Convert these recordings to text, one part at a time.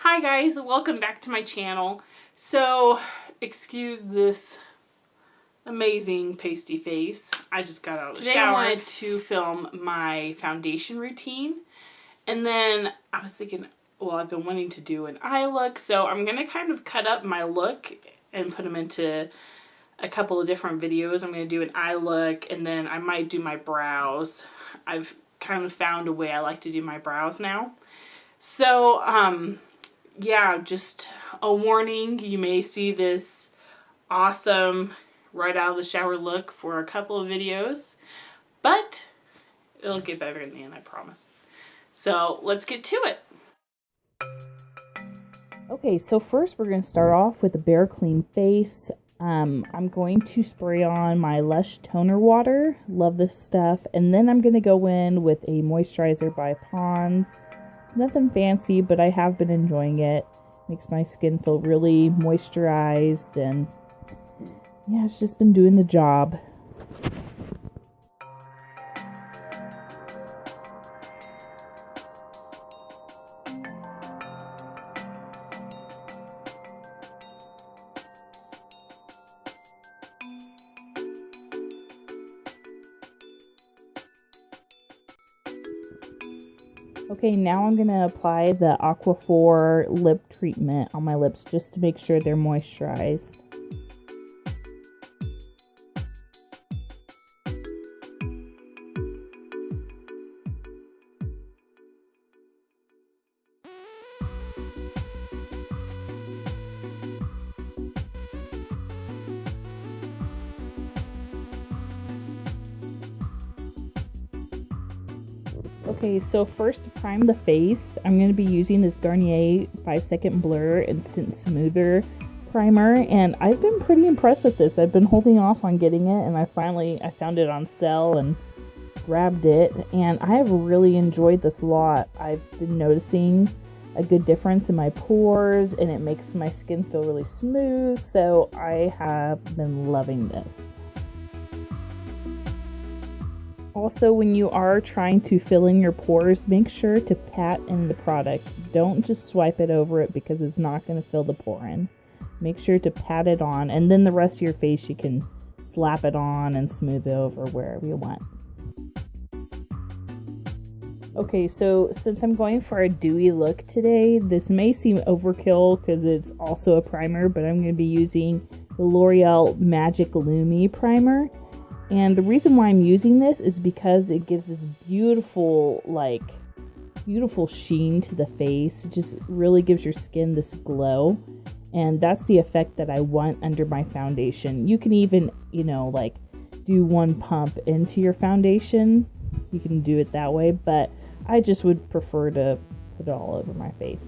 Hi guys, welcome back to my channel. So, excuse this amazing pasty face. I just got out of the shower. Today I wanted to film my foundation routine. And then I was thinking, well, I've been wanting to do an eye look, so I'm going to kind of cut up my look and put them into a couple of different videos. I'm going to do an eye look, and then I might do my brows. I've kind of found a way I like to do my brows now. So, yeah, just a warning, you may see this awesome right out of the shower look for a couple of videos, but it'll get better in the end, I promise. So let's get to it. Okay, so first we're going to start off with a bare clean face. I'm going to spray on my Lush toner water. Love this stuff. And then I'm going to go in with a moisturizer by Pond's. Nothing fancy, but I have been enjoying it. Makes my skin feel really moisturized, and yeah, it's just been doing the job. Okay, now I'm going to apply the Aquaphor lip treatment on my lips just to make sure they're moisturized. Okay, so first to prime the face, I'm going to be using this Garnier 5-Second Blur Instant Smoother Primer, and I've been pretty impressed with this. I've been holding off on getting it, and I found it on sale and grabbed it, and I have really enjoyed this a lot. I've been noticing a good difference in my pores, and it makes my skin feel really smooth, so I have been loving this. Also, when you are trying to fill in your pores, make sure to pat in the product. Don't just swipe it over it because it's not going to fill the pore in. Make sure to pat it on, and then the rest of your face you can slap it on and smooth it over wherever you want. Okay, so since I'm going for a dewy look today, this may seem overkill because it's also a primer, but I'm going to be using the L'Oreal Magic Lumi Primer. And the reason why I'm using this is because it gives this beautiful sheen to the face. It just really gives your skin this glow. And that's the effect that I want under my foundation. You can even, do one pump into your foundation. You can do it that way, but I just would prefer to put it all over my face.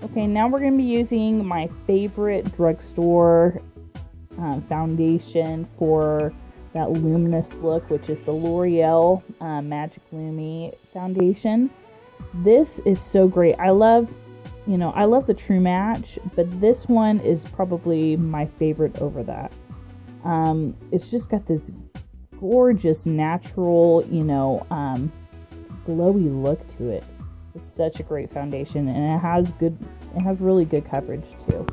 Okay, now we're going to be using my favorite drugstore foundation for that luminous look, which is the L'Oreal Magic Lumi foundation. This is so great. I love the True Match, but this one is probably my favorite over that. It's just got this gorgeous, natural, glowy look to it. It's such a great foundation, and it has really good coverage too.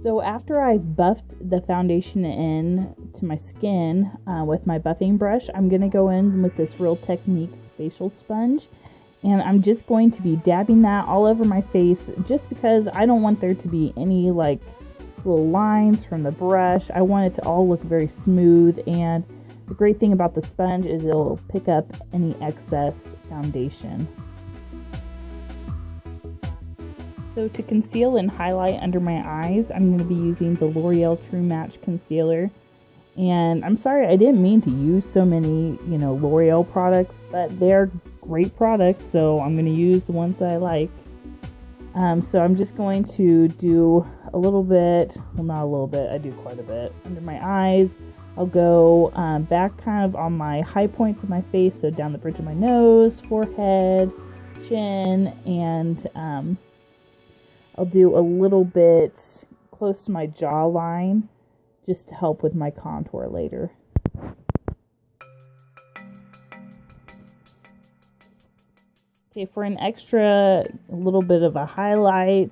So after I've buffed the foundation in to my skin with my buffing brush, I'm going to go in with this Real Techniques facial sponge. And I'm just going to be dabbing that all over my face just because I don't want there to be any little lines from the brush. I want it to all look very smooth, and the great thing about the sponge is it'll pick up any excess foundation. So to conceal and highlight under my eyes, I'm going to be using the L'Oreal True Match Concealer. And I'm sorry, I didn't mean to use so many, L'Oreal products, but they're great products, so I'm going to use the ones that I like. So I'm just going to do a little bit, well, not a little bit, I do quite a bit under my eyes. I'll go back kind of on my high points of my face, so down the bridge of my nose, forehead, chin, and I'll do a little bit close to my jawline just to help with my contour later. Okay, for an extra little bit of a highlight,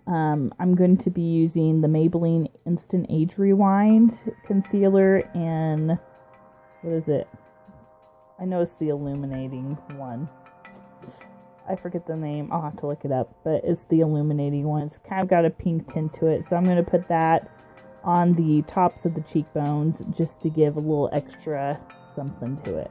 I'm going to be using the Maybelline Instant Age Rewind concealer in, what is it? I know it's the illuminating one. I forget the name. I'll have to look it up, but it's the illuminating one. It's kind of got a pink tint to it, so I'm going to put that on the tops of the cheekbones just to give a little extra something to it.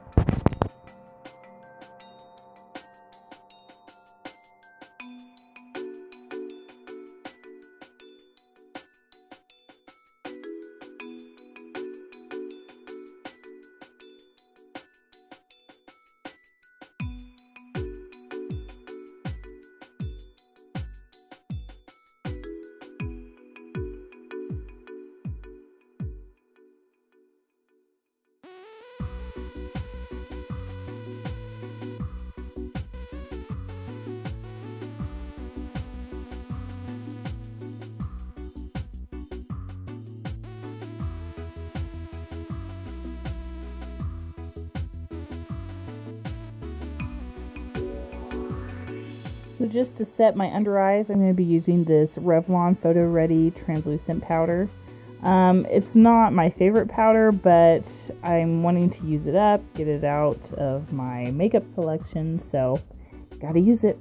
So just to set my under eyes, I'm going to be using this Revlon Photo Ready translucent powder. It's not my favorite powder, but I'm wanting to use it up, get it out of my makeup collection, so gotta use it.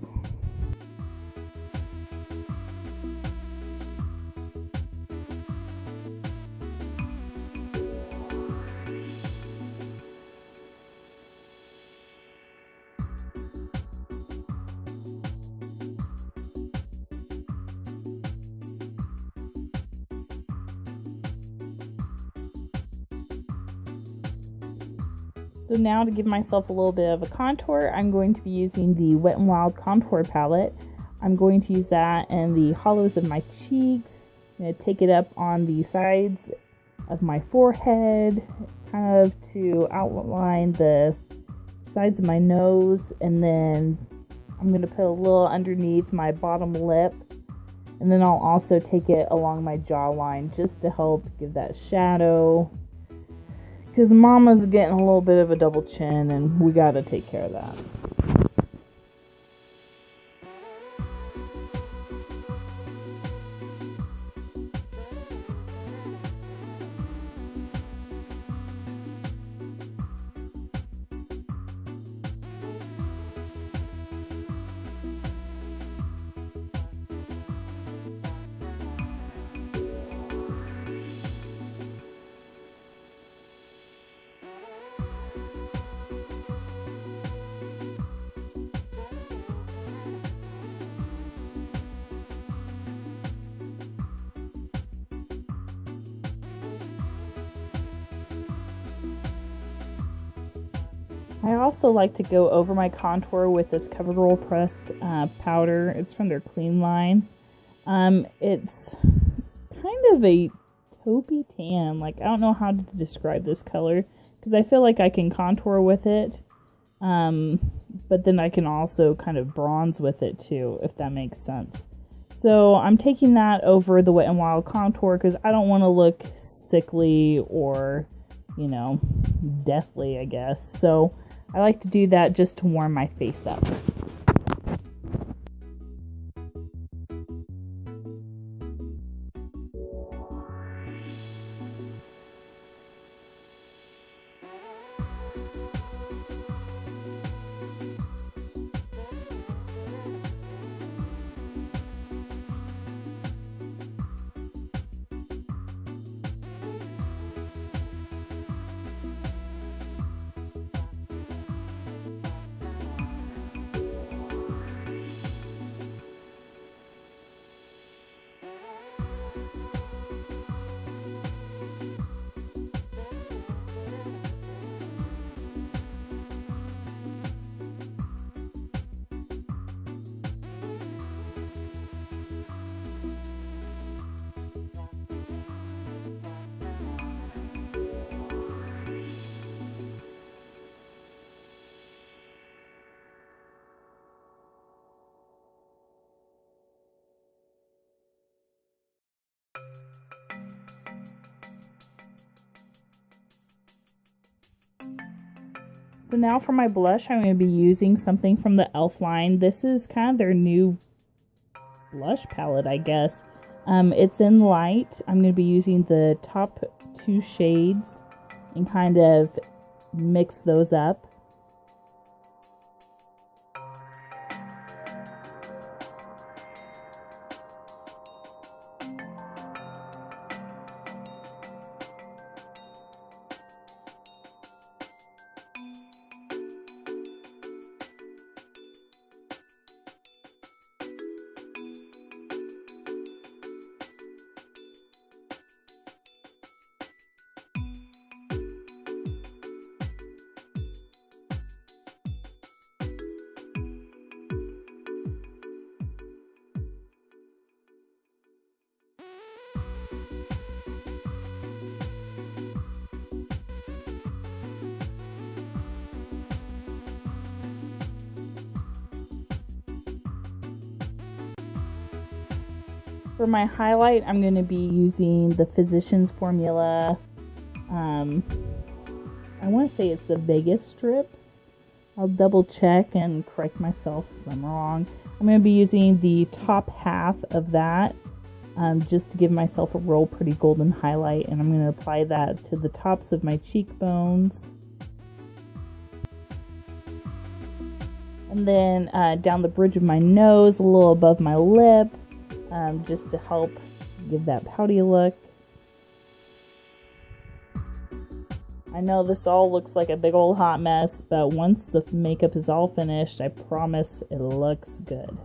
So now to give myself a little bit of a contour, I'm going to be using the Wet n Wild contour palette. I'm going to use that in the hollows of my cheeks. I'm going to take it up on the sides of my forehead, kind of to outline the sides of my nose, and then I'm going to put a little underneath my bottom lip, and then I'll also take it along my jawline just to help give that shadow. Because Mama's getting a little bit of a double chin, and we gotta take care of that. I also like to go over my contour with this CoverGirl pressed powder. It's from their Clean line. It's kind of a taupey tan. Like, I don't know how to describe this color because I feel like I can contour with it, but then I can also kind of bronze with it too, if that makes sense. So I'm taking that over the Wet n Wild contour because I don't want to look sickly or, deathly, I guess. So I like to do that just to warm my face up. So now for my blush, I'm going to be using something from the e.l.f. line. This is kind of their new blush palette, I guess. It's in light. I'm going to be using the top 2 shades and kind of mix those up. For my highlight, I'm going to be using the Physicians Formula. I want to say it's the Vegas strips. I'll double check and correct myself if I'm wrong. I'm going to be using the top half of that just to give myself a real pretty golden highlight. And I'm going to apply that to the tops of my cheekbones. And then down the bridge of my nose, a little above my lip. Just to help give that pouty look. I know this all looks like a big old hot mess, but once the makeup is all finished, I promise it looks good.